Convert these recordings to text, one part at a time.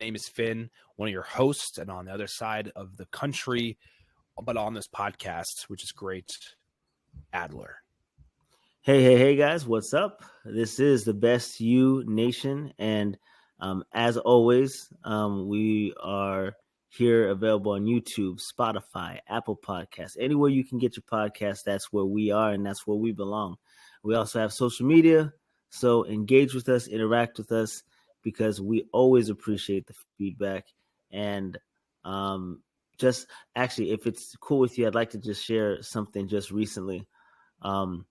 name is Finn, one of your hosts, and on the other side of the country, but on this podcast, which is great, Adler. Hey, guys, what's up? This is the Best You Nation, and as always, we are here available on YouTube, Spotify, Apple Podcasts, anywhere you can get your podcast. That's where we are, and that's where we belong. We also have social media, so engage with us, interact with us, because we always appreciate the feedback. And just actually, if it's cool with you, I'd like to just share something just recently. My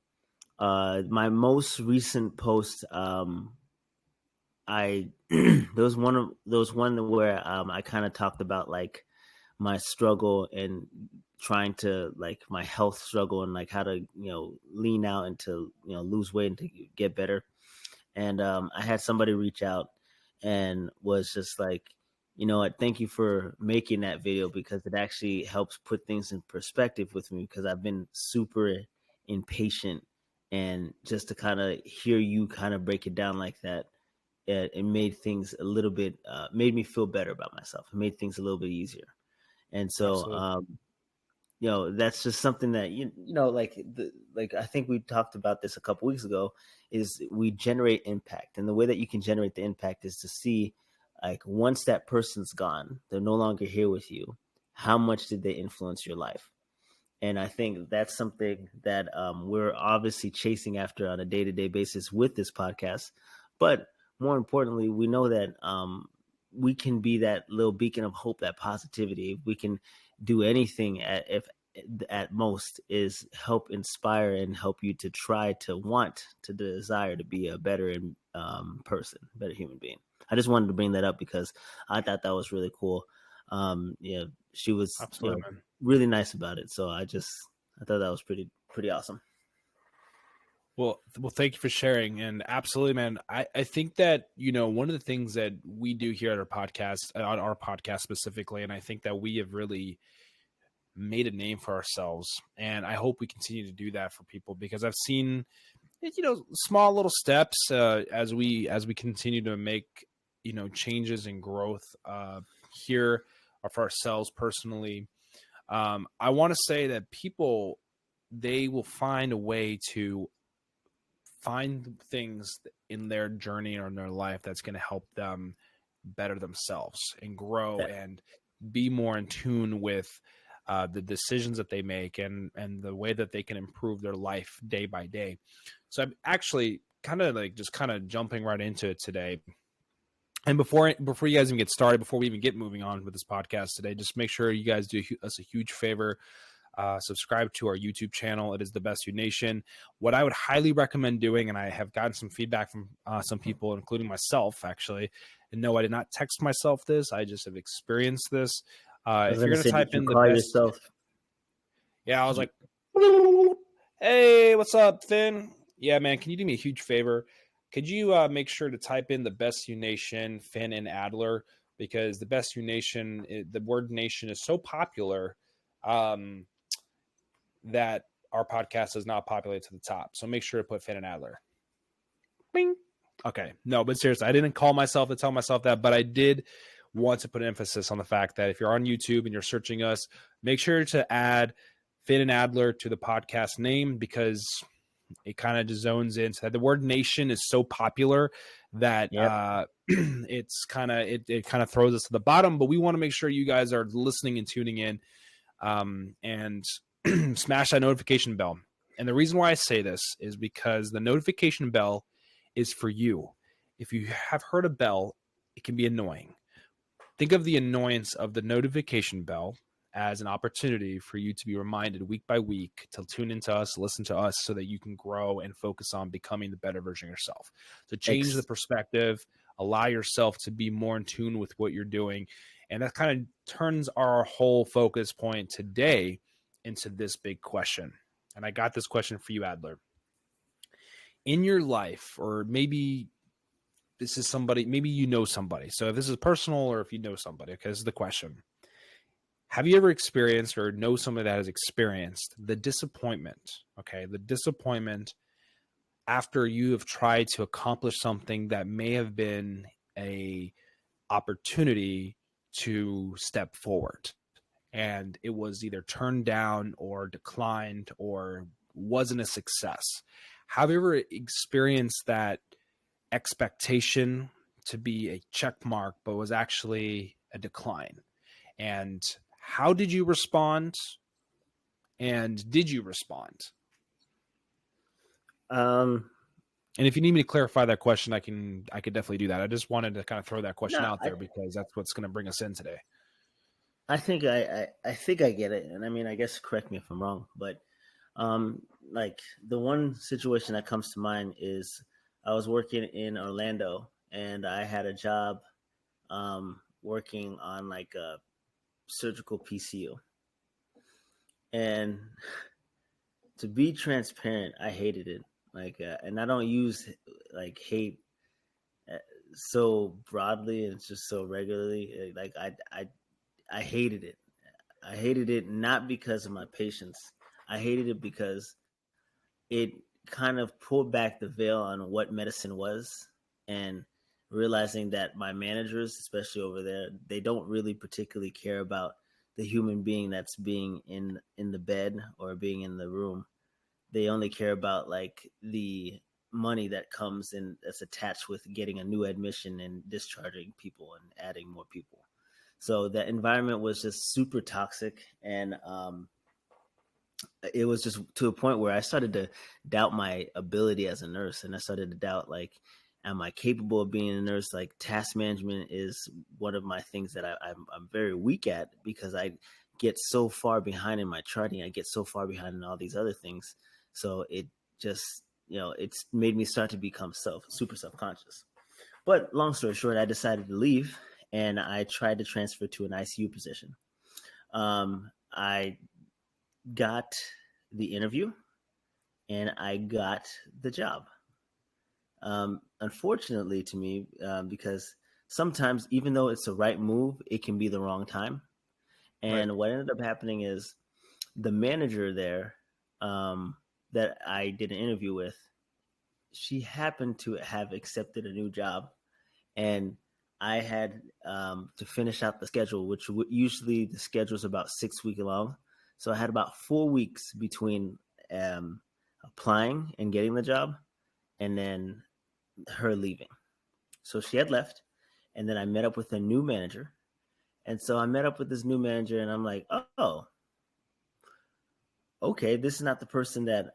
most recent post, I there was one where I kind of talked about like my struggle and trying to like my health struggle and like how to lean out and to lose weight and to get better. And I had somebody reach out and was just like, you know what, thank you for making that video, because it actually helps put things in perspective with me, because I've been super impatient, and just to kind of hear you kind of break it down like that, it made things a little bit made me feel better about myself. It made things a little bit easier. And so that's just something that like I think we talked about this a couple weeks ago, is we generate impact. And the way that you can generate the impact is to see, like, once that person's gone, they're no longer here with you, how much did they influence your life? And I think that's something that we're obviously chasing after on a day-to-day basis with this podcast. But more importantly, we know that we can be that little beacon of hope, that positivity. We can do anything at most is help inspire and help you to try to want to desire to be a better person, better human being. I just wanted to bring that up because I thought that was really cool. She was really nice about it. So I thought that was pretty awesome. Well, thank you for sharing. And absolutely, man. I think that, one of the things that we do here at on our podcast specifically, and I think that we have really made a name for ourselves. And I hope we continue to do that for people, because I've seen, small little steps as we continue to make, changes and growth here for ourselves personally. I want to say that people, they will find a way to find things in their journey or in their life that's going to help them better themselves and grow and be more in tune with the decisions that they make and the way that they can improve their life day by day. So I'm actually kind of jumping right into it today. And before you guys even get started, before we even get moving on with this podcast today, just make sure you guys do us a huge favor. Subscribe to our YouTube channel. It is the Best You Nation. What I would highly recommend doing, and I have gotten some feedback from some people, including myself, actually. And no, I did not text myself this. I just have experienced this. If you're going to type in the best, yourself. Yeah, I was like, hey, what's up, Finn? Yeah, man, can you do me a huge favor? Could you make sure to type in the Best You Nation, Finn and Adler, because the Best You Nation, the word nation is so popular that our podcast does not populate to the top. So make sure to put Finn and Adler. Bing. Okay. No, but seriously, I didn't call myself to tell myself that, but I did want to put an emphasis on the fact that if you're on YouTube and you're searching us, make sure to add Finn and Adler to the podcast name, because it kind of just zones in. So the word nation is so popular that it's kind of it kind of throws us to the bottom. But we want to make sure you guys are listening and tuning in, and smash that notification bell. And the reason why I say this is because the notification bell is for you. If you have heard a bell, it can be annoying. Think of the annoyance of the notification bell as an opportunity for you to be reminded week by week to tune into us, listen to us, so that you can grow and focus on becoming the better version of yourself. So change the perspective, allow yourself to be more in tune with what you're doing. And that kind of turns our whole focus point today into this big question. And I got this question for you, Adler. In your life, or maybe this is somebody, maybe you know somebody. So if this is personal, or if you know somebody, okay, this is the question. Have you ever experienced, or know somebody that has experienced the disappointment, okay, the disappointment after you have tried to accomplish something that may have been a opportunity to step forward, and it was either turned down or declined or wasn't a success. Have you ever experienced that expectation to be a check mark, but was actually a decline? And how did you respond? And did you respond? Um, And if you need me to clarify that question, I could definitely do that. I just wanted to kind of throw that question no, out there because that's what's going to bring us in today. I think I think I get it, and I mean, I guess correct me if I'm wrong, but like the one situation that comes to mind is I was working in Orlando, and I had a job working on like a surgical PCU, and to be transparent, I hated it. Like, and I don't use like hate so broadly and just so regularly. Like, I hated it. I hated it not because of my patients. I hated it because it kind of pulled back the veil on what medicine was, and realizing that my managers, especially over there, they don't really particularly care about the human being that's being in the bed or being in the room. They only care about like the money that comes in that's attached with getting a new admission and discharging people and adding more people. So the environment was just super toxic, and it was just to a point where I started to doubt my ability as a nurse, and I started to doubt, like, am I capable of being a nurse? Like, task management is one of my things that I'm very weak at, because I get so far behind in my charting. I get so far behind in all these other things. So it just, it's made me start to become super self-conscious. But long story short, I decided to leave, and I tried to transfer to an ICU position. I got the interview, and I got the job. Unfortunately to me, because sometimes, even though it's the right move, it can be the wrong time. Right. And what ended up happening is the manager there, that I did an interview with, she happened to have accepted a new job, and I had to finish out the schedule, which usually the schedule is about 6 weeks long. So I had about 4 weeks between applying and getting the job, and then her leaving. So she had left, and then I met up with a new manager. And so I met up with this new manager, and I'm like, oh, okay, this is not the person that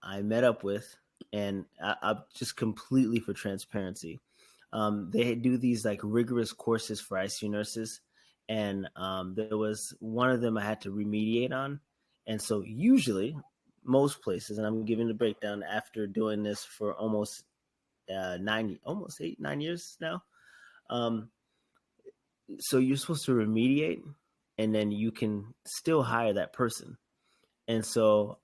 I met up with. And I just completely for transparency. They do these like rigorous courses for ICU nurses, and there was one of them I had to remediate on. And so usually, most places, and I'm giving the breakdown after doing this for almost almost 8, 9 years now. Um, so you're supposed to remediate, and then you can still hire that person. And so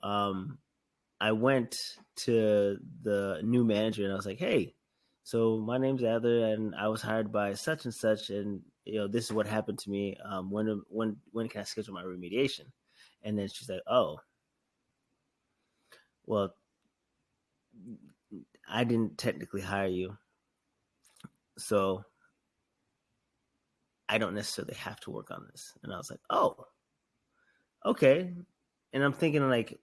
I went to the new manager, and I was like, "Hey, so my name's Adler, and I was hired by such and such, and this is what happened to me. When can I schedule my remediation?" And then she's like, "Oh, well, I didn't technically hire you, so I don't necessarily have to work on this." And I was like, "Oh, okay." And I'm thinking, like,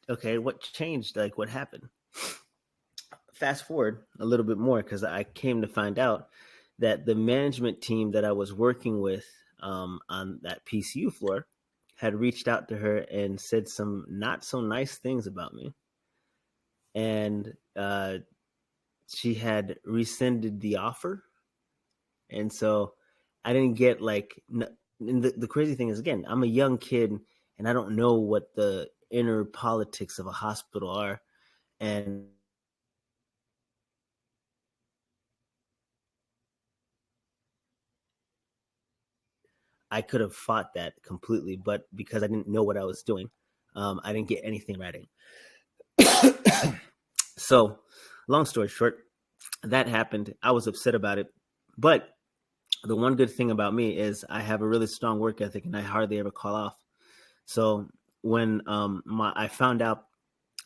okay, what changed? Like, what happened? Fast forward a little bit more, because I came to find out that the management team that I was working with on that PCU floor had reached out to her and said some not so nice things about me. And she had rescinded the offer. And so I didn't get like, and the crazy thing is, again, I'm a young kid, and I don't know what the inner politics of a hospital are. And I could have fought that completely, but because I didn't know what I was doing, I didn't get anything writing. So, long story short, that happened. I was upset about it. But the one good thing about me is I have a really strong work ethic, and I hardly ever call off. So when I found out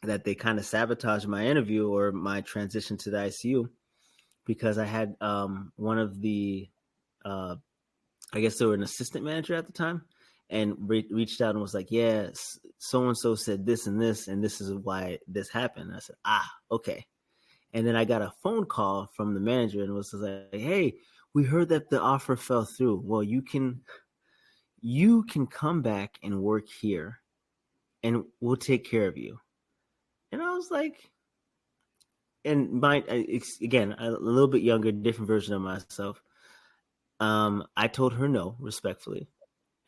that they kind of sabotaged my interview or my transition to the ICU, because I had one of the, I guess they were an assistant manager at the time, and reached out and was like, "Yeah, so and so said this, and this is why this happened." And I said, "Ah, okay." And then I got a phone call from the manager and was like, "Hey, we heard that the offer fell through. Well, you can come back and work here, and we'll take care of you." And I was like, and again, a little bit younger, different version of myself. I told her no, respectfully.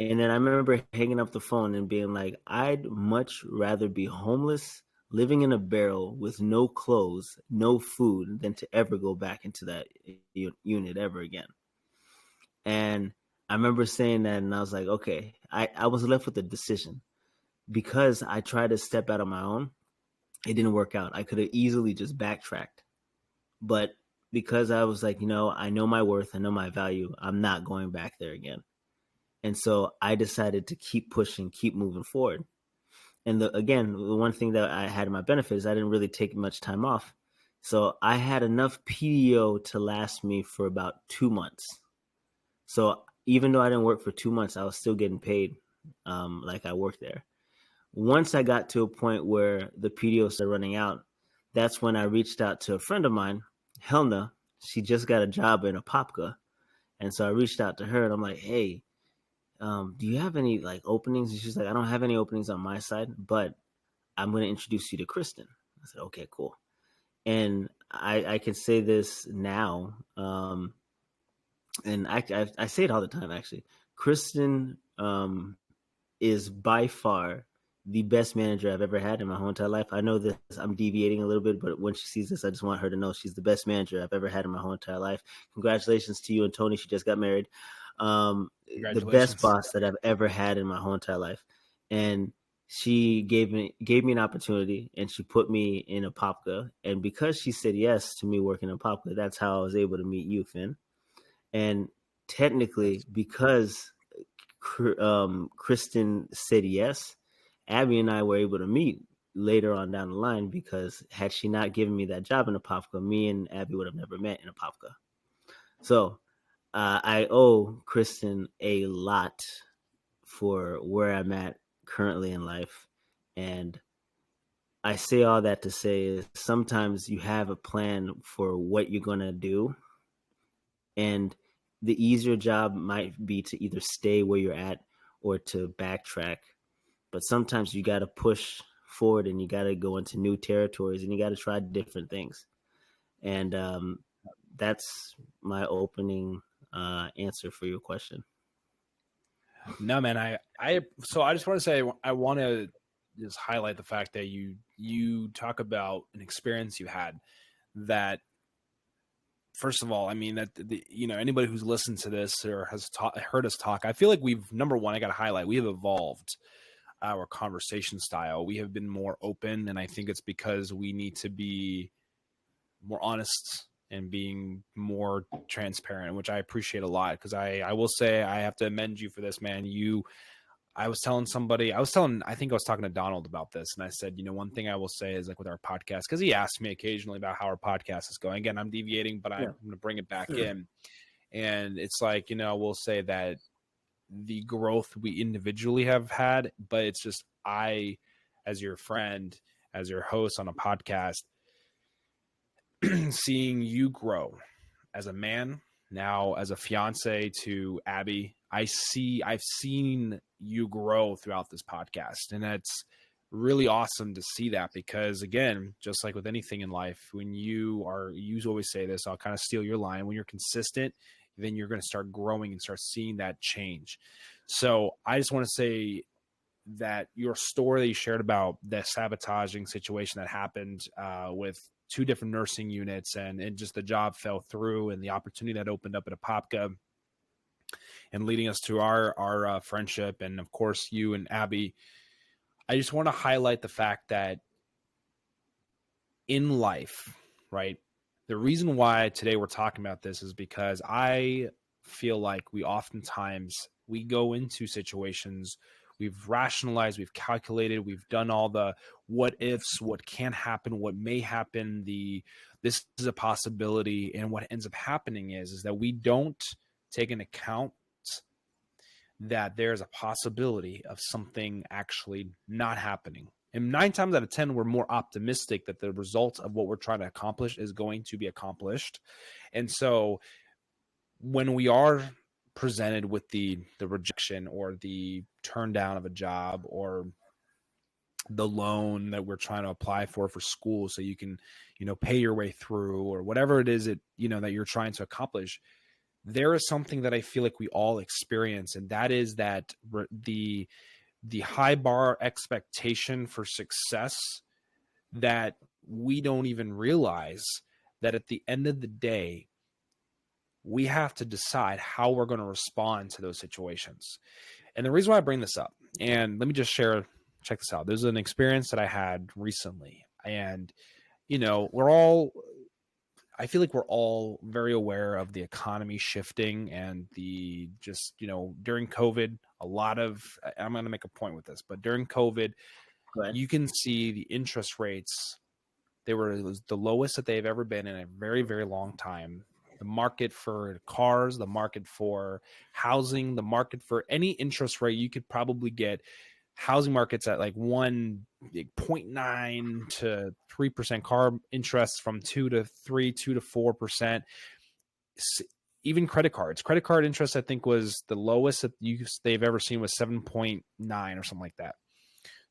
And then I remember hanging up the phone and being like, I'd much rather be homeless, living in a barrel with no clothes, no food, than to ever go back into that unit ever again. And I remember saying that, and I was like, okay, I was left with a decision because I tried to step out on my own. It didn't work out. I could have easily just backtracked. But because I was like, I know my worth, I know my value, I'm not going back there again. And so I decided to keep pushing, keep moving forward. And again, the one thing that I had in my benefit is I didn't really take much time off. So I had enough PDO to last me for about 2 months. So even though I didn't work for 2 months, I was still getting paid like I worked there. Once I got to a point where the PDO started running out, that's when I reached out to a friend of mine, Helena. She just got a job in a Apopka. And so I reached out to her and I'm like, hey, do you have any like openings? And she's like, I don't have any openings on my side, but I'm going to introduce you to Kristen. I said, okay, cool. And I can say this now, and I say it all the time, actually. Kristen is by far the best manager I've ever had in my whole entire life. I know this, I'm deviating a little bit, but when she sees this, I just want her to know she's the best manager I've ever had in my whole entire life. Congratulations to you and Tony. She just got married. The best boss that I've ever had in my whole entire life. And she gave me an opportunity, and she put me in a Apopka. And because she said yes to me working in Apopka, that's how I was able to meet you, Finn. And technically, because Kristen said yes, Abby and I were able to meet later on down the line, because had she not given me that job in Apopka, me and Abby would have never met in Apopka. So I owe Kristen a lot for where I'm at currently in life. And I say all that to say is sometimes you have a plan for what you're going to do. And the easier job might be to either stay where you're at or to backtrack. But sometimes you got to push forward and you got to go into new territories and you got to try different things. And that's my opening answer for your question. No, man, so I just want to say, I want to just highlight the fact that you talk about an experience you had that, first of all, I mean, that anybody who's listened to this or has heard us talk, I feel like number one, I got to highlight, we have evolved our conversation style. We have been more open, and I think it's because we need to be more honest and being more transparent, which I appreciate a lot. Because I will say, I have to amend you for this, man. I think I was talking to Donald about this, and I said, one thing I will say is, like, with our podcast, because he asked me occasionally about how our podcast is going. Again, I'm deviating, but I'm going to bring it back in. And it's like, we'll say that the growth we individually have had, but it's just, I, as your friend, as your host on a podcast, seeing you grow as a man, now as a fiance to Abby, I've seen you grow throughout this podcast. And that's really awesome to see that, because again, just like with anything in life, when you always say this, I'll kind of steal your line, when you're consistent, then you're going to start growing and start seeing that change. So I just want to say that your story that you shared about the sabotaging situation that happened with two different nursing units, and just the job fell through, and the opportunity that opened up at Apopka, and leading us to our friendship, and of course you and Abby. I just want to highlight the fact that in life, right, the reason why today we're talking about this is because I feel like we go into situations we've rationalized, we've calculated, we've done all the what ifs, what can happen, what may happen, this is a possibility. And what ends up happening is that we don't take into account that there's a possibility of something actually not happening. And 9 times out of 10, we're more optimistic that the result of what we're trying to accomplish is going to be accomplished. And so when we are presented with the rejection or the turn down of a job or the loan that we're trying to apply for school so you can, pay your way through, or whatever it is that, that you're trying to accomplish, there is something that I feel like we all experience, and that is that the high bar expectation for success, that we don't even realize that at the end of the day, we have to decide how we're going to respond to those situations. And the reason why I bring this up, and let me just check this out. There's an experience that I had recently, and, I feel like we're all very aware of the economy shifting and during COVID, I'm going to make a point with this, but during COVID, you can see the interest rates. It was the lowest that they've ever been in a very, very long time. The market for cars, the market for housing, the market for any interest rate you could probably get. Housing markets at like 1.9 to 3% car interest, from 2 to 4%. Even credit card interest, I think, was the lowest that they've ever seen, was 7.9 or something like that.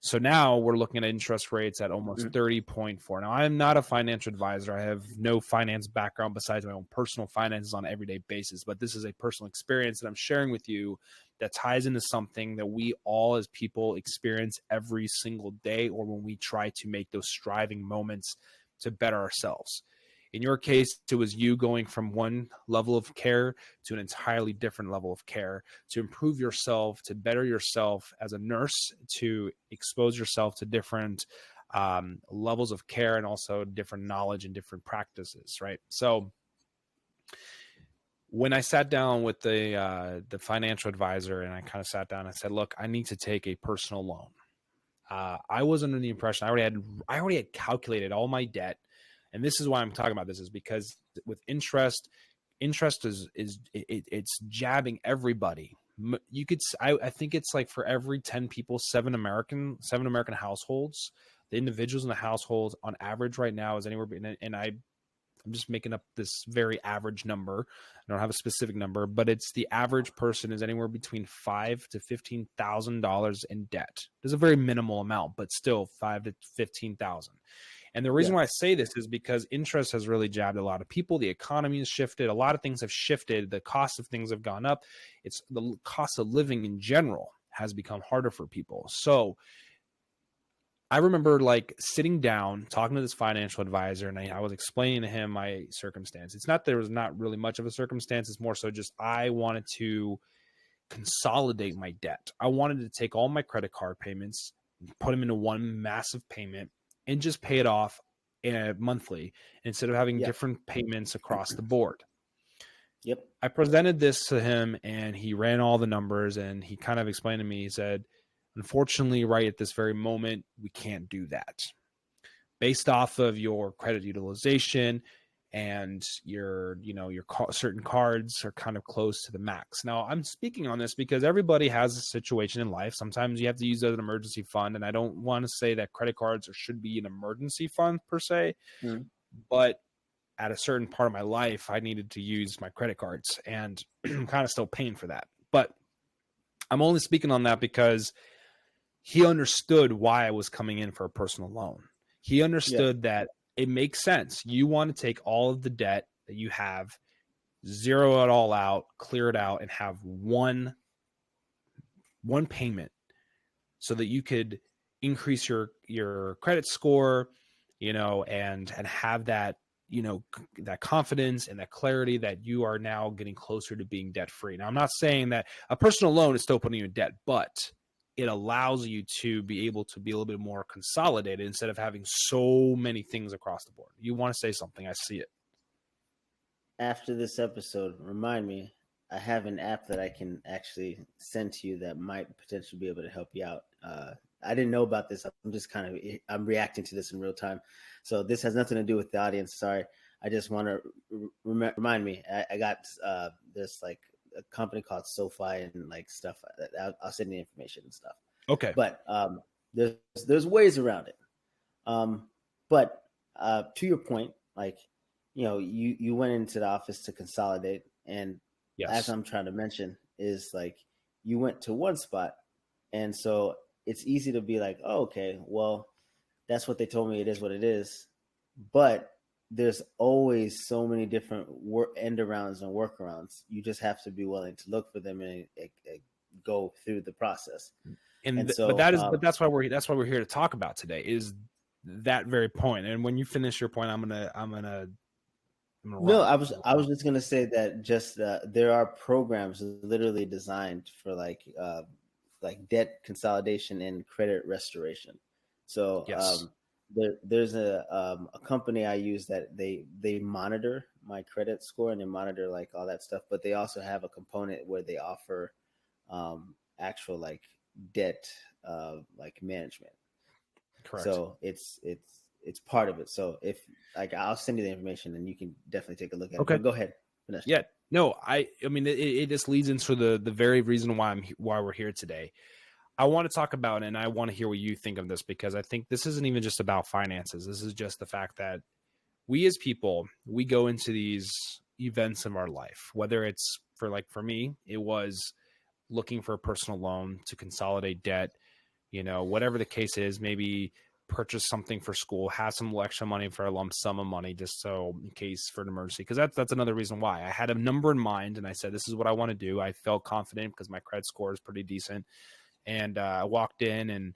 So now we're looking at interest rates at almost 30.4. Now, I'm not a financial advisor. I have no finance background besides my own personal finances on an everyday basis, but this is a personal experience that I'm sharing with you that ties into something that we all as people experience every single day, or when we try to make those striving moments to better ourselves. In your case, it was you going from one level of care to an entirely different level of care, to improve yourself, to better yourself as a nurse, to expose yourself to different levels of care, and also different knowledge and different practices, right? So when I sat down with the financial advisor, and I kind of sat down and said, look, I need to take a personal loan. I was under the impression I already had calculated all my debt. And this is why I'm talking about this, is because with interest is it's jabbing everybody. I think it's like for every 10 people, 7 American households. The individuals in the households on average right now is anywhere, and I'm just making up this very average number. I don't have a specific number, but it's the average person is anywhere between $5,000 to $15,000 in debt. There's a very minimal amount, but still $5,000 to $15,000. And the reason why I say this is because interest has really jabbed a lot of people. The economy has shifted. A lot of things have shifted. The cost of things have gone up. It's the cost of living in general has become harder for people. So I remember like sitting down, talking to this financial advisor, and I was explaining to him my circumstance. It's not, there was not really much of a circumstance. It's more so just I wanted to consolidate my debt. I wanted to take all my credit card payments, put them into one massive payment, and just pay it off monthly instead of having different payments across the board. Yep. I presented this to him, and he ran all the numbers, and he kind of explained to me, he said, unfortunately, right at this very moment, we can't do that. Based off of your credit utilization and your certain cards are kind of close to the max. Now, I'm speaking on this because everybody has a situation in life. Sometimes you have to use it as an emergency fund, and I don't want to say that credit cards should be an emergency fund per se, but at a certain part of my life, I needed to use my credit cards, and I'm kind of still paying for that. But I'm only speaking on that because he understood why I was coming in for a personal loan. He understood that it makes sense. You want to take all of the debt that you have, zero it all out, clear it out, and have one payment so that you could increase your credit score, and have that, that confidence and that clarity that you are now getting closer to being debt free. Now, I'm not saying that a personal loan is still putting you in debt, but it allows you to be able to be a little bit more consolidated instead of having so many things across the board. You want to say something? I see it. After this episode, remind me, I have an app that I can actually send to you that might potentially be able to help you out. I didn't know about this. I'm reacting to this in real time. So this has nothing to do with the audience. Sorry. I just want to remind me. I got this like a company called SoFi and like stuff. I'll send you the information and stuff. Okay. But there's ways around it. But to your point, like, you went into the office to consolidate, and as Yes. I'm trying to mention is like you went to one spot, and so it's easy to be like, oh, okay, well, that's what they told me. It is what it is. But there's always so many different end arounds and workarounds. You just have to be willing to look for them and go through the process. And But so, that's why we're here to talk about today, is that very point. And when you finish your point, I'm gonna no, run. I was just gonna say that just there are programs literally designed for like debt consolidation and credit restoration. So Yes. there's a company I use that they monitor my credit score and they monitor like all that stuff, but they also have a component where they offer actual like debt like management. Correct. So it's part of it. So if like I'll send you the information and you can definitely take a look at it. Okay. But go ahead, finish. Yeah. No, I mean, it just leads into the very reason why we're here today. I want to talk about, and I want to hear what you think of this, because I think this isn't even just about finances. This is just the fact that we as people, we go into these events of our life, whether it's for me, it was looking for a personal loan to consolidate debt, whatever the case is, maybe purchase something for school, have some extra money for a lump sum of money, just so in case for an emergency. Because that's another reason why I had a number in mind, and I said, this is what I want to do. I felt confident because my credit score is pretty decent. And I walked in,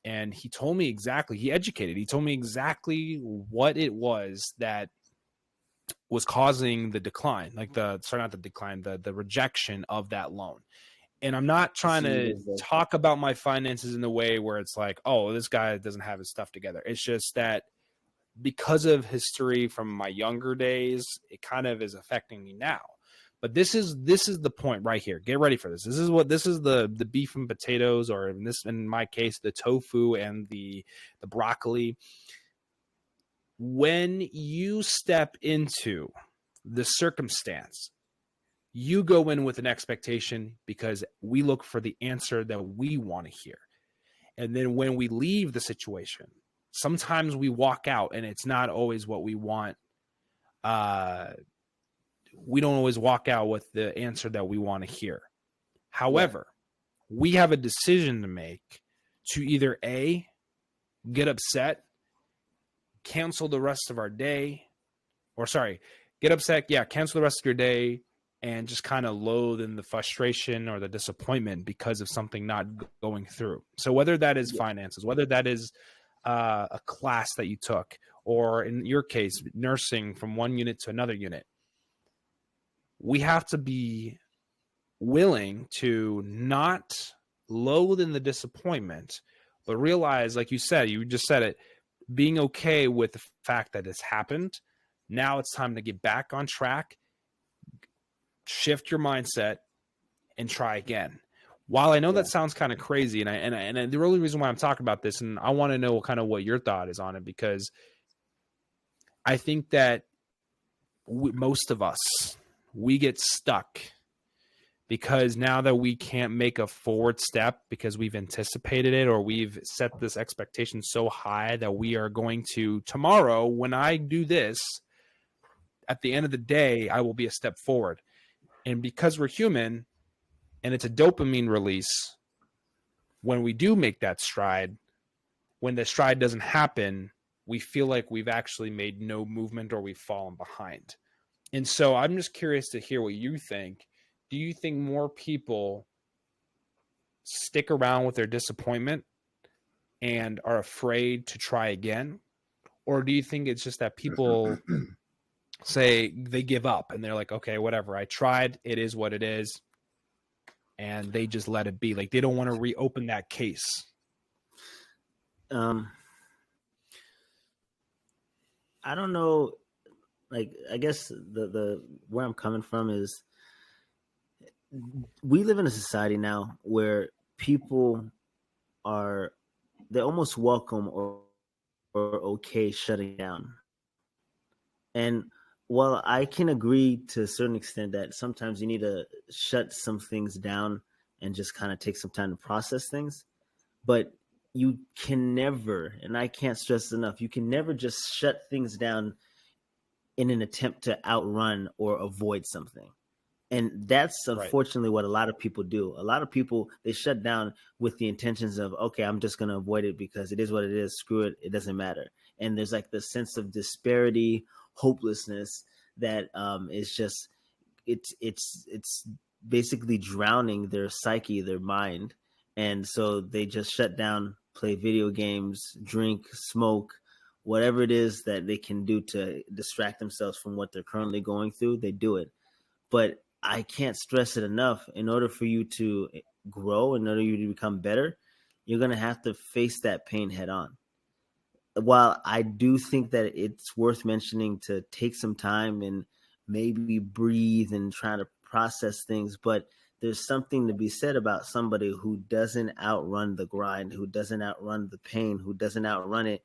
and he told me exactly, he told me exactly what it was that was causing the decline, not the decline, the rejection of that loan. And I'm not trying to talk about my finances in the way where it's like, oh, this guy doesn't have his stuff together. It's just that because of history from my younger days, it kind of is affecting me now. But this is the point right here. Get ready for this. This is the beef and potatoes, or in my case, the tofu and the broccoli. When you step into the circumstance, you go in with an expectation because we look for the answer that we want to hear. And then when we leave the situation, sometimes we walk out and it's not always what we want. We don't always walk out with the answer that we want to hear. However, we have a decision to make to either A, get upset, cancel the rest of our day, get upset, cancel the rest of your day, and just kind of loathe in the frustration or the disappointment because of something not going through. So whether that is finances, whether that is a class that you took, or in your case, nursing from one unit to another unit, we have to be willing to not loathe in the disappointment, but realize, like you just said it, being okay with the fact that it's happened. Now it's time to get back on track, shift your mindset, and try again. While I know that sounds kind of crazy, and the only reason why I'm talking about this, and I want to know kind of what your thought is on it, because I think that most of us, we get stuck because now that we can't make a forward step because we've anticipated it, or we've set this expectation so high that we are going to, tomorrow, when I do this, at the end of the day, I will be a step forward. And because we're human and it's a dopamine release, when we do make that stride, when the stride doesn't happen, we feel like we've actually made no movement or we've fallen behind. And so I'm just curious to hear what you think. Do you think more people stick around with their disappointment and are afraid to try again? Or do you think it's just that people say they give up and they're like, okay, whatever, I tried, it is what it is, and they just let it be? Like, they don't want to reopen that case. I don't know. Like, I guess the where I'm coming from is we live in a society now where people are, they almost welcome or okay shutting down. And while I can agree to a certain extent that sometimes you need to shut some things down and just kind of take some time to process things, but you can never, and I can't stress enough, you can never just shut things down in an attempt to outrun or avoid something. And that's Right. unfortunately what a lot of people do. A lot of people, they shut down with the intentions of, okay, I'm just going to avoid it because it is what it is. Screw it. It doesn't matter. And there's like this sense of disparity, hopelessness that is just, it's basically drowning their psyche, their mind. And so they just shut down, play video games, drink, smoke, whatever it is that they can do to distract themselves from what they're currently going through, they do it. But I can't stress it enough. In order for you to grow, in order for you to become better, you're going to have to face that pain head on. While I do think that it's worth mentioning to take some time and maybe breathe and try to process things, but there's something to be said about somebody who doesn't outrun the grind, who doesn't outrun the pain, who doesn't outrun it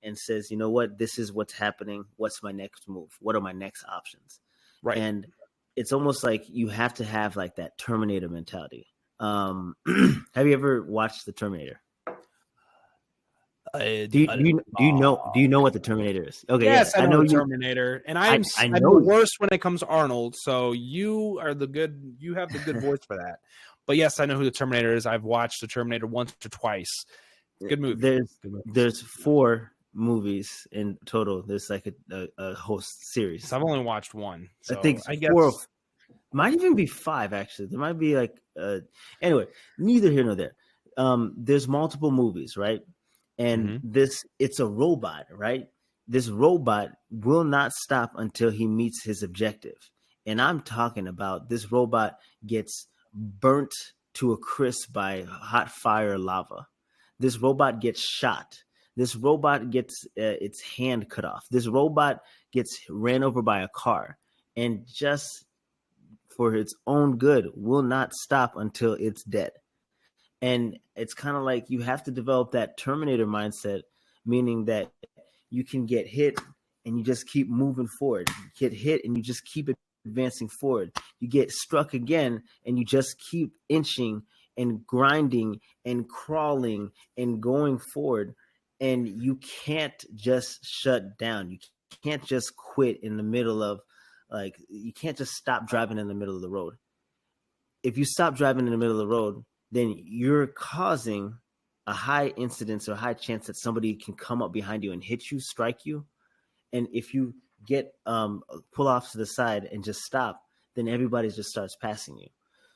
and says, you know what, this is what's happening. What's my next move? What are my next options? Right. And it's almost like you have to have like that Terminator mentality. Have you ever watched the Terminator? I, Do you know what the Terminator is? Okay, yeah, yes, I I know know the you. Terminator, and I I'm the know. worst when it comes to Arnold. So you are the good. You have the good voice for that. But yes, I know who the Terminator is. I've watched the Terminator once or twice. Good movie. Good movies. There's 4 movies in total. There's like a whole series. So I've only watched one. I So think I four. guess Might even be 5 actually. There might be like anyway, neither here nor there. There's multiple movies, right? And hmm it's a robot, right? This robot will not stop until he meets his objective. And I'm talking about this robot gets burnt to a crisp by hot fire lava. This robot gets shot. This robot gets its hand cut off. This robot gets ran over by a car. And just for its own good will not stop until it's dead. And it's kind of like you have to develop that Terminator mindset, meaning that you can get hit and you just keep moving forward. You get hit and you just keep advancing forward. You get struck again and you just keep inching and grinding and crawling and going forward. And you can't just shut down. You can't just quit in the middle of, like, you can't just stop driving in the middle of the road. If you stop driving in the middle of the road, then you're causing a high incidence or high chance that somebody can come up behind you and hit you, strike you. And if you get pull off to the side and just stop, then everybody just starts passing you.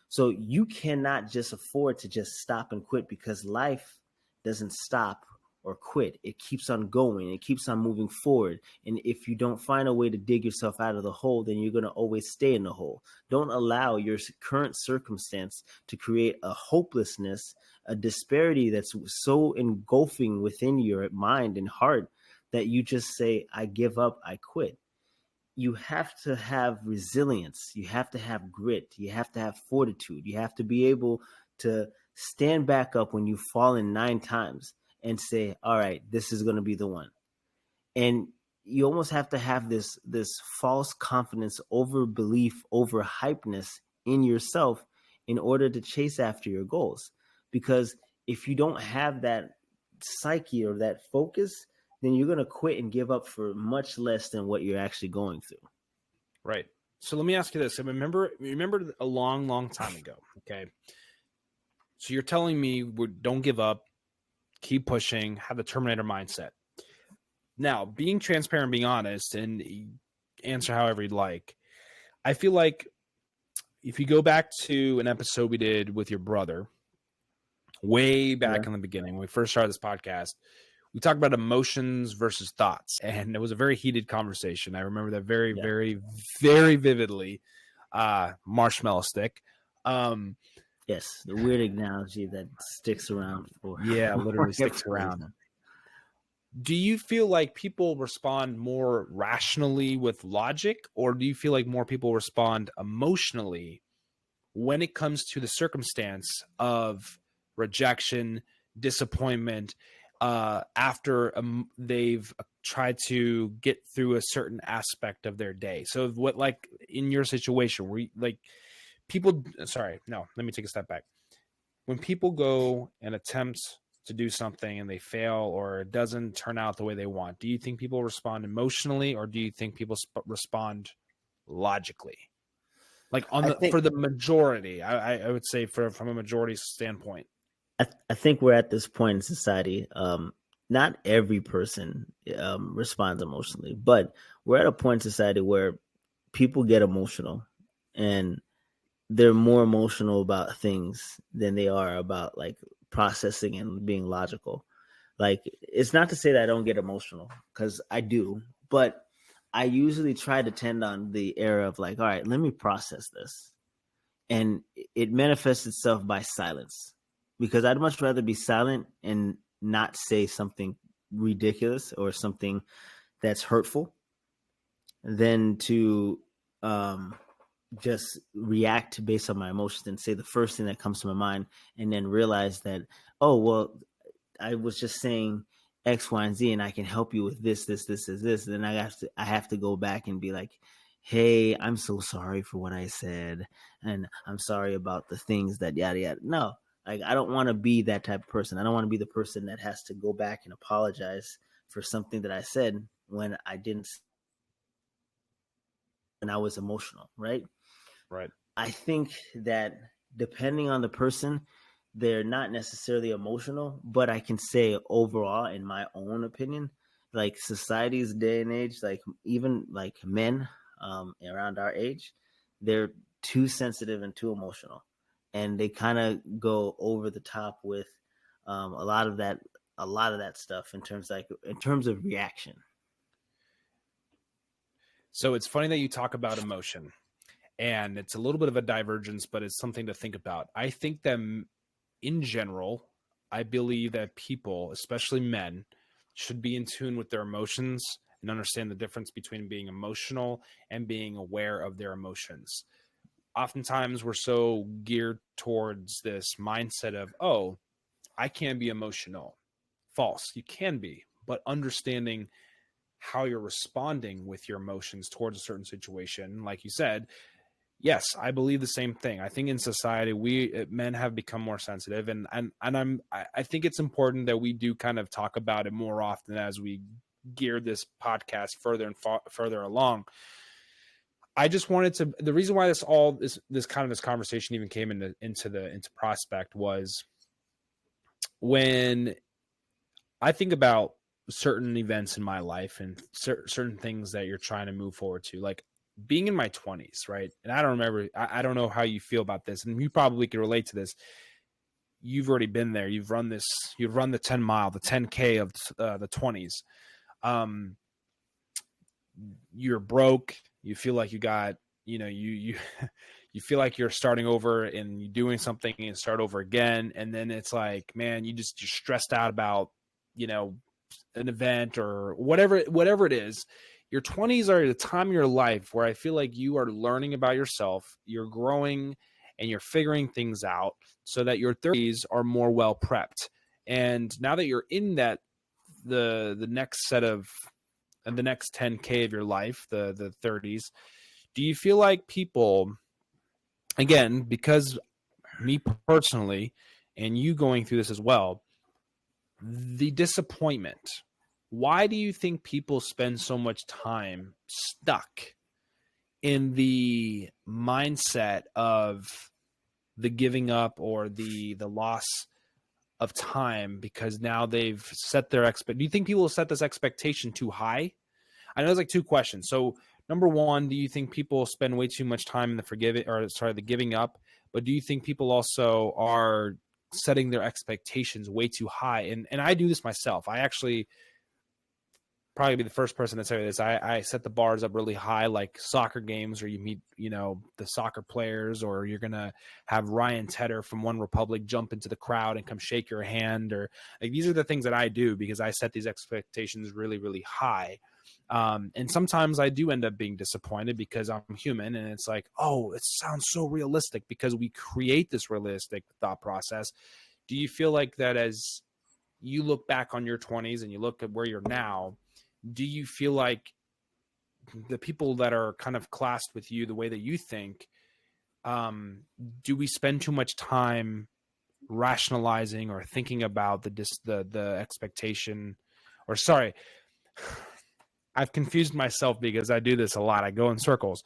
So you cannot just afford to just stop and quit, because life doesn't stop or quit. It keeps on going. It keeps on moving forward. And if you don't find a way to dig yourself out of the hole, then you're going to always stay in the hole. Don't allow your current circumstance to create a hopelessness, a disparity that's so engulfing within your mind and heart that you just say, I give up, I quit. You have to have resilience. You have to have grit. You have to have fortitude. You have to be able to stand back up when you've fallen 9 times and say, all right, this is going to be the one. And you almost have to have this false confidence, over belief, over hypeness in yourself in order to chase after your goals. Because if you don't have that psyche or that focus, then you're going to quit and give up for much less than what you're actually going through. right. So let me ask you this. I remember a long, long time ago. Okay. So you're telling me don't give up, keep pushing, have the Terminator mindset. Now, being transparent, being honest, and answer however you'd like. I feel like if you go back to an episode we did with your brother, way back Yeah. in the beginning, when we first started this podcast, we talked about emotions versus thoughts. And it was a very heated conversation. I remember that very, Yeah. very, very vividly. Marshmallow stick. Yes, the weird analogy that sticks around for Yeah, literally sticks whatever around. reason. Do you feel like people respond more rationally with logic, or do you feel like more people respond emotionally when it comes to the circumstance of rejection, disappointment, after they've tried to get through a certain aspect of their day. So what, like in your situation where like people, sorry, no, let me take a step back. When people go and attempt to do something and they fail or it doesn't turn out the way they want, do you think people respond emotionally or do you think people respond logically? Like for the majority, I would say from a majority standpoint. I think we're at this point in society. Not every person responds emotionally, but we're at a point in society where people get emotional, and they're more emotional about things than they are about like processing and being logical. Like, it's not to say that I don't get emotional, because I do, but I usually try to tend on the era of like, all right, let me process this. And it manifests itself by silence, because I'd much rather be silent and not say something ridiculous or something that's hurtful than to just react based on my emotions and say the first thing that comes to my mind, and then realize that, oh, well, I was just saying X, Y, and Z, and I can help you with this. And then I have to go back and be like, hey, I'm so sorry for what I said, and I'm sorry about the things that yada yada. No, like, I don't want to be that type of person. I don't want to be the person that has to go back and apologize for something that I said when I didn't, and I was emotional, right? Right. I think that depending on the person, they're not necessarily emotional, but I can say overall, in my own opinion, like society's day and age, like even like men around our age, they're too sensitive and too emotional, and they kind of go over the top with a lot of that stuff in terms of reaction. So it's funny that you talk about emotion, and it's a little bit of a divergence, but it's something to think about. I think that in general, I believe that people, especially men, should be in tune with their emotions and understand the difference between being emotional and being aware of their emotions. Oftentimes, we're so geared towards this mindset of, oh, I can't be emotional. False. You can be, but understanding how you're responding with your emotions towards a certain situation, like you said, yes, I believe the same thing. I think in society, we men have become more sensitive, and I think it's important that we do kind of talk about it more often as we gear this podcast further and further along. I just wanted to. The reason why this conversation even came into prospect was when I think about certain events in my life and certain things that you're trying to move forward to, like being in my 20s, right? And I don't remember, I don't know how you feel about this, and you probably can relate to this. You've already been there. You've run the 10 mile, the 10K of the 20s. You're broke. You feel like you got, you you feel like you're starting over and you're doing something and start over again. And then it's like, man, you're stressed out about, an event or whatever it is. Your 20s are the time of your life where I feel like you are learning about yourself, you're growing, and you're figuring things out so that your 30s are more well prepped. And now that you're in that, the next set of the next 10K of your life, the 30s, do you feel like people, again, because me personally and you going through this as well, the disappointment, why do you think people spend so much time stuck in the mindset of the giving up or the loss of time? Because now they've set their do you think people set this expectation too high? I know there's like two questions. So number one, do you think people spend way too much time in the giving up? But do you think people also are setting their expectations way too high? And I do this myself. I actually probably be the first person to say this. I set the bars up really high, like soccer games where you meet, the soccer players, or you're going to have Ryan Tedder from One Republic jump into the crowd and come shake your hand, or like these are the things that I do because I set these expectations really, really high. And sometimes I do end up being disappointed because I'm human, and it's like, oh, it sounds so realistic because we create this realistic thought process. Do you feel like that as you look back on your 20s and you look at where you're now, do you feel like the people that are kind of classed with you the way that you think, do we spend too much time rationalizing or thinking about the expectation, or sorry, I've confused myself because I do this a lot. I go in circles.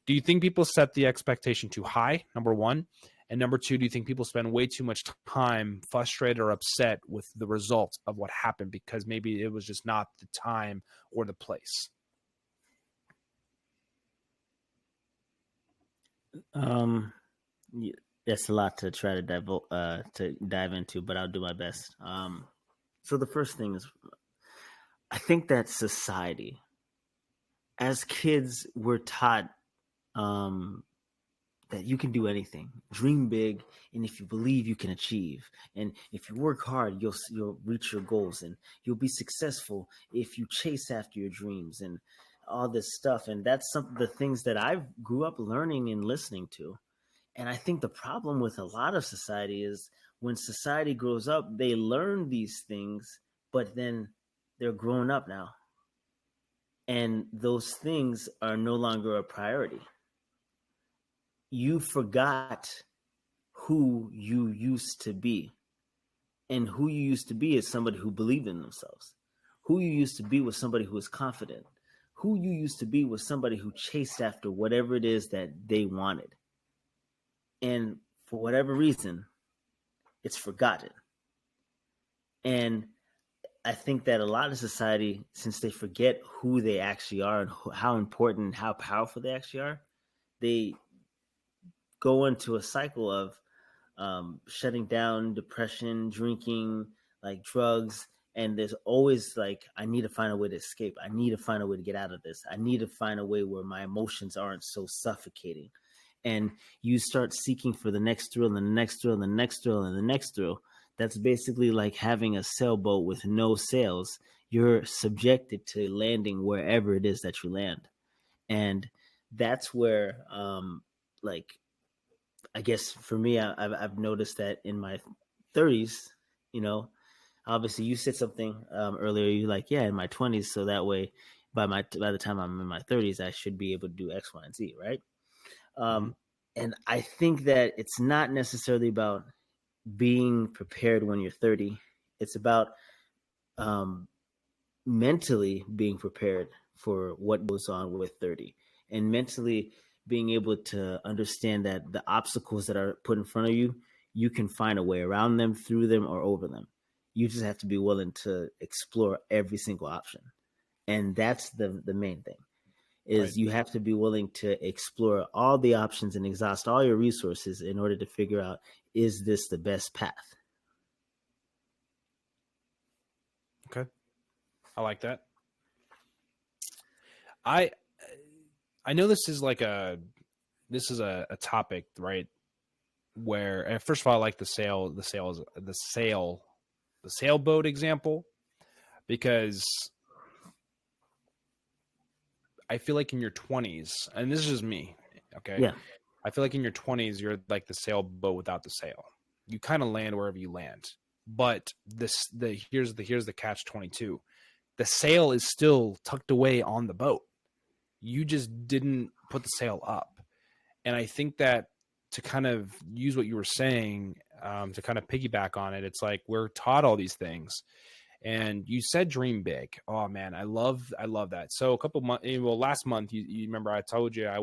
Do you think people set the expectation too high? Number one. And number two, do you think people spend way too much time frustrated or upset with the result of what happened because maybe it was just not the time or the place? That's a lot to try to dive into, but I'll do my best. So the first thing is, I think that society, as kids, we're taught um, that you can do anything, dream big, and if you believe, you can achieve. And if you work hard, you'll reach your goals, and you'll be successful if you chase after your dreams and all this stuff. And that's some of the things that I grew up learning and listening to. And I think the problem with a lot of society is when society grows up, they learn these things, but then they're grown up now. And those things are no longer a priority. You forgot who you used to be. And who you used to be is somebody who believed in themselves. Who you used to be was somebody who was confident. Who you used to be was somebody who chased after whatever it is that they wanted. And for whatever reason, it's forgotten. And I think that a lot of society, since they forget who they actually are and how important and how powerful they actually are, they go into a cycle of shutting down, depression, drinking, like drugs. And there's always like, I need to find a way to escape. I need to find a way to get out of this. I need to find a way where my emotions aren't so suffocating. And you start seeking for the next thrill and the next thrill and the next thrill and the next thrill. That's basically like having a sailboat with no sails. You're subjected to landing wherever it is that you land. And that's where, like, I guess for me, I've noticed that in my 30s, you know, obviously you said something earlier. You're like, yeah, in my 20s, so that way, by the time I'm in my 30s, I should be able to do X, Y, and Z, right? Mm-hmm. And I think that it's not necessarily about being prepared when you're 30. It's about um, mentally being prepared for what goes on with 30, and mentally being able to understand that the obstacles that are put in front of you, you can find a way around them, through them, or over them. You just have to be willing to explore every single option. And that's the main thing, Right. is you have to be willing to explore all the options and exhaust all your resources in order to figure out, is this the best path? Okay. I like that. I I know this is a topic, right? Where, and first of all, I like the sailboat example, because I feel like in your 20s, and this is just me, okay? Yeah. I feel like in your 20s, you're like the sailboat without the sail. You kind of land wherever you land. But here's the catch 22. The sail is still tucked away on the boat. You just didn't put the sail up. And I think that, to kind of use what you were saying, to kind of piggyback on it, it's like we're taught all these things. And you said dream big. Oh man, I love that. So a couple months, well, last month, you remember I told you, I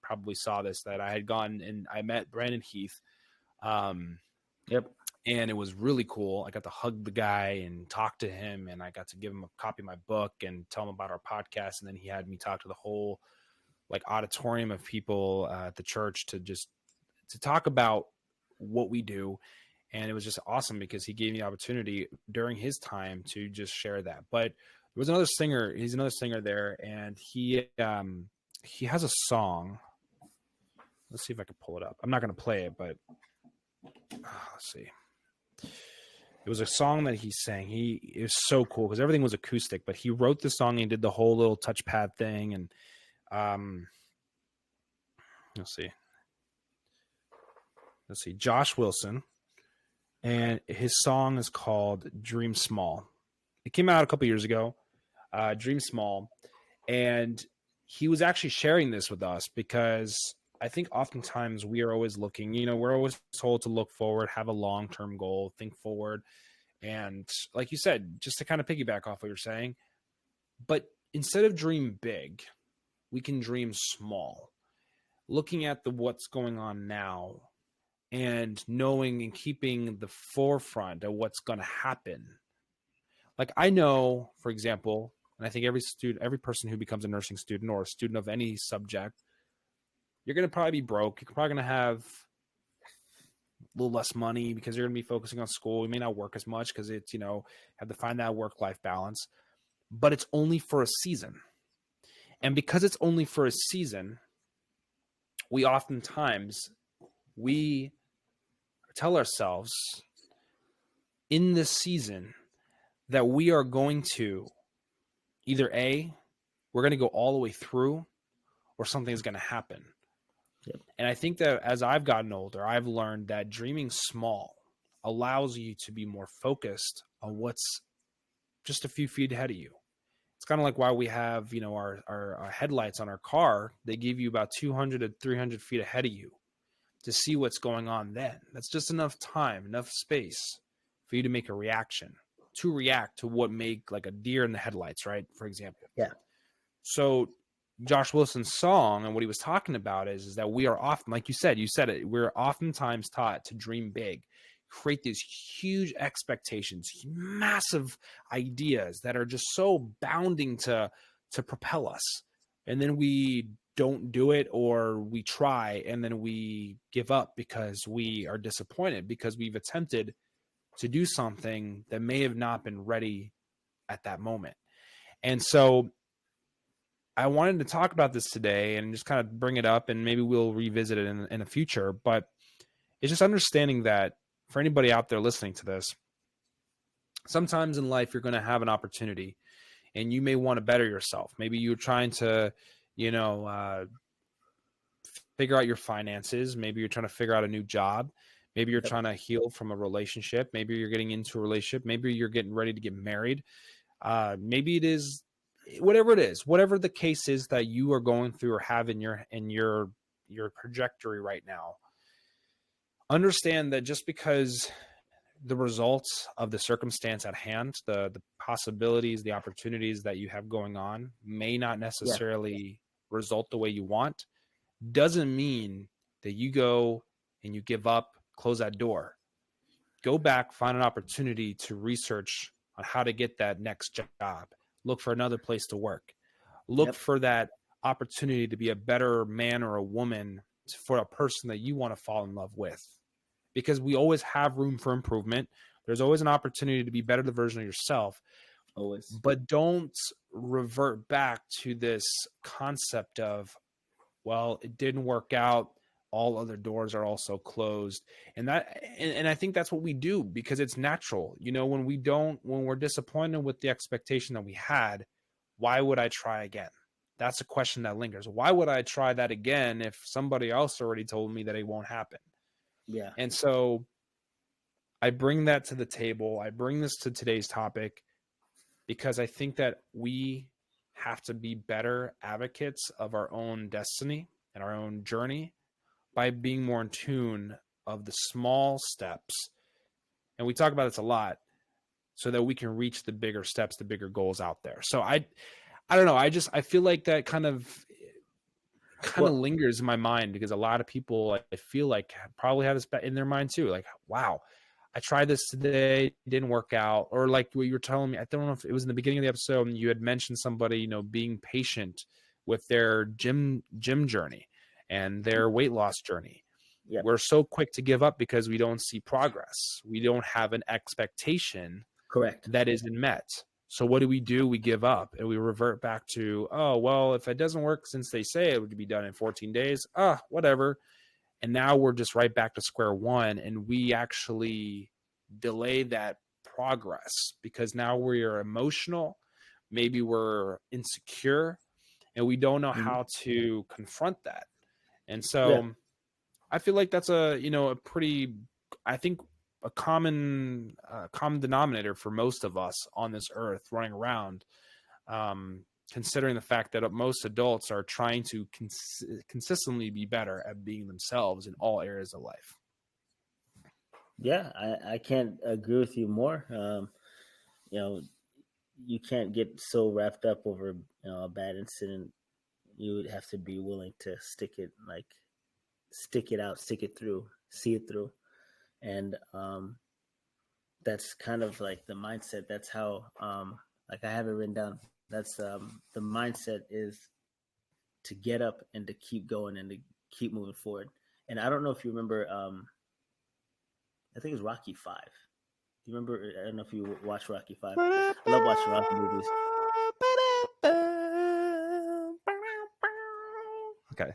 probably saw this, that I had gone and I met Brandon Heath. Yep. And it was really cool. I got to hug the guy and talk to him, and I got to give him a copy of my book and tell him about our podcast. And then he had me talk to the whole like auditorium of people at the church to talk about what we do. And it was just awesome because he gave me the opportunity during his time to just share that. But there was another singer. He's another singer there, and he has a song. Let's see if I can pull it up. I'm not going to play it, but let's see. It was a song that he sang. It was so cool because everything was acoustic, but he wrote the song and did the whole little touchpad thing. And um, let's see, Josh Wilson, and his song is called Dream Small. It came out a couple years ago, Dream Small. And he was actually sharing this with us because I think oftentimes we are always looking, we're always told to look forward, have a long-term goal, think forward. And like you said, just to kind of piggyback off what you're saying, but instead of dream big, we can dream small, looking at what's going on now and knowing and keeping the forefront of what's going to happen. Like I know, for example, and I think every person who becomes a nursing student or a student of any subject, you're going to probably be broke. You're probably going to have a little less money because you're going to be focusing on school. You may not work as much because it's, have to find that work-life balance, but it's only for a season. And because it's only for a season, we tell ourselves in this season that we are going to either we're going to go all the way through, or something's going to happen. Yep. And I think that as I've gotten older, I've learned that dreaming small allows you to be more focused on what's just a few feet ahead of you. It's kind of like why we have, our headlights on our car. They give you about 200 to 300 feet ahead of you to see what's going on then. That's just enough time, enough space for you to make a reaction, to react to what make like a deer in the headlights, right? For example. Yeah. So Josh Wilson's song and what he was talking about is that we are often, like you said it, we're oftentimes taught to dream big, create these huge expectations, massive ideas that are just so bounding to propel us. And then we don't do it, or we try and then we give up because we are disappointed because we've attempted to do something that may have not been ready at that moment. And so I wanted to talk about this today and just kind of bring it up, and maybe we'll revisit it in the future. But it's just understanding that for anybody out there listening to this, sometimes in life you're going to have an opportunity and you may want to better yourself. Maybe you're trying to, figure out your finances. Maybe you're trying to figure out a new job. Maybe you're trying to heal from a relationship. Maybe you're getting into a relationship. Maybe you're getting ready to get married. Maybe it is whatever it is, whatever the case is that you are going through or have in your trajectory right now. Understand that just because the results of the circumstance at hand, the possibilities, the opportunities that you have going on may not necessarily result the way you want, doesn't mean that you go and you give up, close that door. Go back, find an opportunity to research on how to get that next job. Look for another place to work. Look for that opportunity to be a better man or a woman for a person that you want to fall in love with. Because we always have room for improvement. There's always an opportunity to be better the version of yourself. Always. But don't revert back to this concept of, well, it didn't work out. All other doors are also closed. And I think that's what we do because it's natural. When we're disappointed with the expectation that we had, why would I try again? That's a question that lingers. Why would I try that again if somebody else already told me that it won't happen? Yeah. And so I bring that to the table. I bring this to today's topic because I think that we have to be better advocates of our own destiny and our own journey by being more in tune of the small steps. And we talk about this a lot so that we can reach the bigger steps, the bigger goals out there. So I don't know. I feel like that kind of lingers in my mind because a lot of people, I feel like, probably have this in their mind too. Like, wow, I tried this today, it didn't work out. Or like what you were telling me, I don't know if it was in the beginning of the episode, and you had mentioned somebody, being patient with their gym journey and their weight loss journey. Yep. We're so quick to give up because we don't see progress. We don't have an expectation that isn't met. So what do? We give up and we revert back to, oh, well, if it doesn't work since they say it would be done in 14 days, whatever. And now we're just right back to square one. And we actually delay that progress because now we're emotional, maybe we're insecure, and we don't know Mhm. how to confront that. And Yeah. so I feel like that's a pretty, I think, a common denominator for most of us on this earth running around, considering the fact that most adults are trying to consistently be better at being themselves in all areas of life. Yeah, I can't agree with you more. You know, you can't get so wrapped up over a bad incident. You would have to be willing to stick it out, stick it through, see it through, and that's kind of like the mindset. That's how like I have it written down. That's the mindset is to get up and to keep going and to keep moving forward. And I don't know if you remember. I think it was Rocky Five. Do you remember? I don't know if you watched Rocky Five. I love watching Rocky movies. Okay.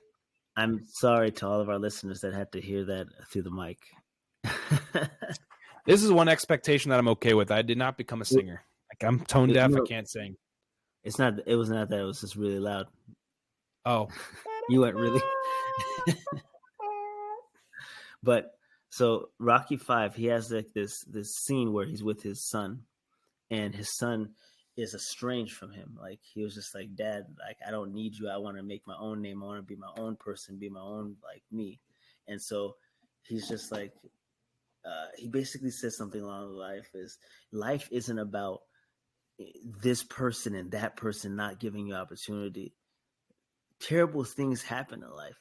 I'm sorry to all of our listeners that had to hear that through the mic. This is one expectation that I'm okay with. I did not become a singer. Like, I'm tone deaf. I No, can't sing. it's not. It was not that. It was just really loud. Oh, You went really. But so Rocky Five, he has like this scene where he's with his son, and his son is estranged from him. Like he was just like, Dad, like I don't need you. I want to make my own name. I want to be my own person, be my own like me. And so he's just like, he basically says something along the life isn't about this person and that person not giving you opportunity. Terrible things happen in life,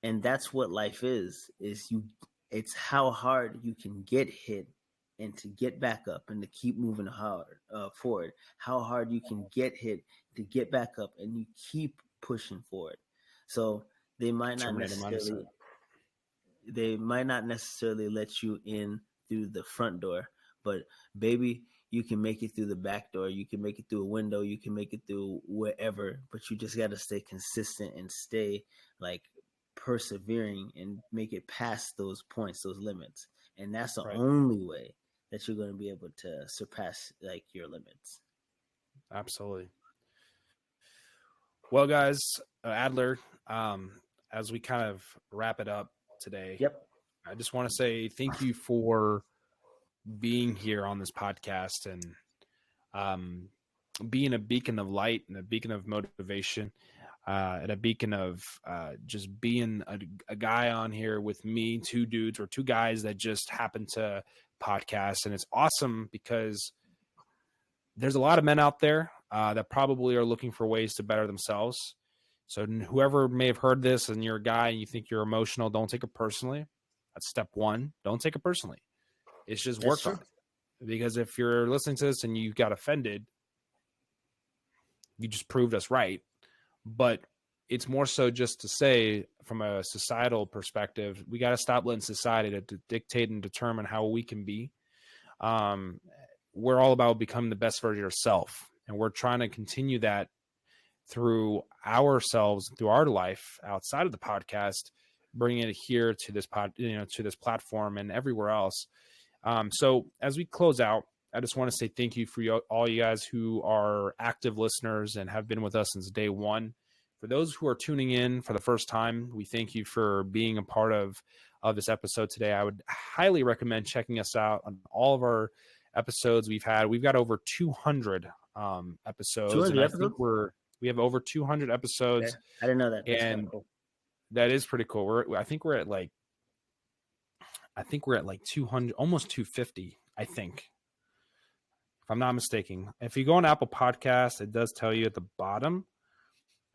and that's what life is you it's how hard you can get hit and to get back up and to keep moving hard forward, how hard you can get hit to get back up and you keep pushing forward. So they might not Terminator Mindset. necessarily they might not necessarily let you in through the front door, but baby, you can make it through the back door. You can make it through a window. You can make it through wherever, but you just got to stay consistent and stay like persevering and make it past those points, those limits. And that's the Right. only way that you're going to be able to surpass like your limits. Absolutely. Well, guys, Adler, as we kind of wrap it up today, Yep. I just want to say thank you for being here on this podcast and um, being a beacon of light and a beacon of motivation and a beacon of just being a guy on here with me, two dudes or two guys that just happen to podcast. And it's awesome because there's a lot of men out there that probably are looking for ways to better themselves. So whoever may have heard this and you're a guy and you think you're emotional, don't take it personally. That's step one. Don't take it personally. It's just That's work true. on it. Because if you're listening to this and you got offended, you just proved us right. But it's more so just to say from a societal perspective, we got to stop letting society to dictate and determine how we can be. We're all about becoming the best version of yourself. And we're trying to continue that through ourselves, through our life outside of the podcast, bringing it here to this to this platform and everywhere else. So as we close out, I just want to say thank you for all you guys who are active listeners and have been with us since day one. For those who are tuning in for the first time, we thank you for being a part of this episode today. I would highly recommend checking us out on all of our episodes we've had. We've got over 200 episodes, and 200 I think episodes? we have over 200 Okay. episodes, I didn't know that. That's kind of and cool. that is pretty cool. I think we're at like 200, almost 250, I think. If I'm not mistaken. If you go on Apple Podcasts, it does tell you at the bottom.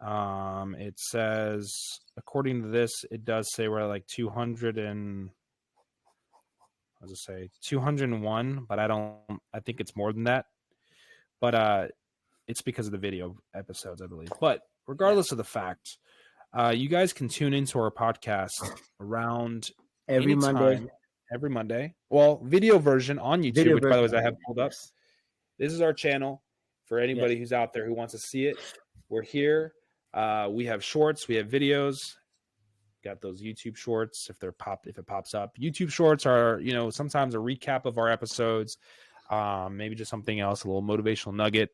It says, according to this, it does say we're at like 200 and, what does it say? 201, but I think it's more than that. But it's because of the video episodes, I believe. But Yeah. regardless of the fact, you guys can tune into our podcast around Every Monday. anytime, every Monday. Well, video version on YouTube, Video which by the way, version. I have pulled up. Yes. This is our channel for Yes. anybody who's out there who wants to see it. We're here. We have shorts. We have videos. Got those YouTube shorts if it pops up. YouTube shorts are, sometimes a recap of our episodes. maybe just something else, a little motivational nugget.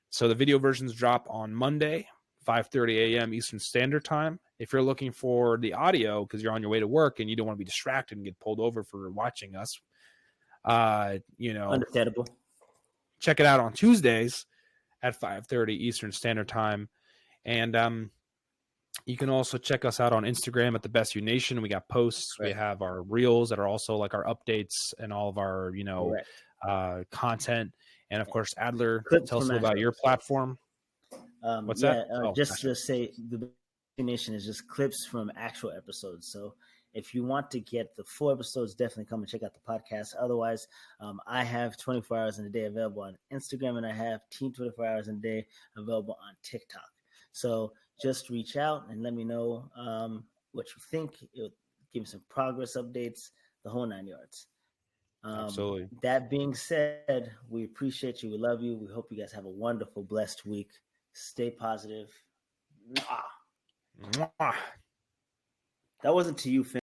So the video versions drop on Monday, 5:30 a.m. Eastern Standard Time. If you're looking for the audio because you're on your way to work and you don't want to be distracted and get pulled over for watching us, Understandable. check it out on Tuesdays at 5:30 Eastern Standard Time. And you can also check us out on Instagram at The Best You Nation. We got posts. Right. We have our reels that are also like our updates and all of our, content. And of course, Adler, Clips tell us from about your platform. What's that? Just to say, the Nation is just clips from actual episodes. So if you want to get the full episodes, definitely come and check out the podcast. Otherwise, I have 24 hours in a day available on Instagram, and I have Team 24 hours in a day available on TikTok. So just reach out and let me know what you think. It'll give me some progress updates, the whole 9 yards. Absolutely. That being said, we appreciate you. We love you. We hope you guys have a wonderful, blessed week. Stay positive. Mwah. That wasn't to you, Finn.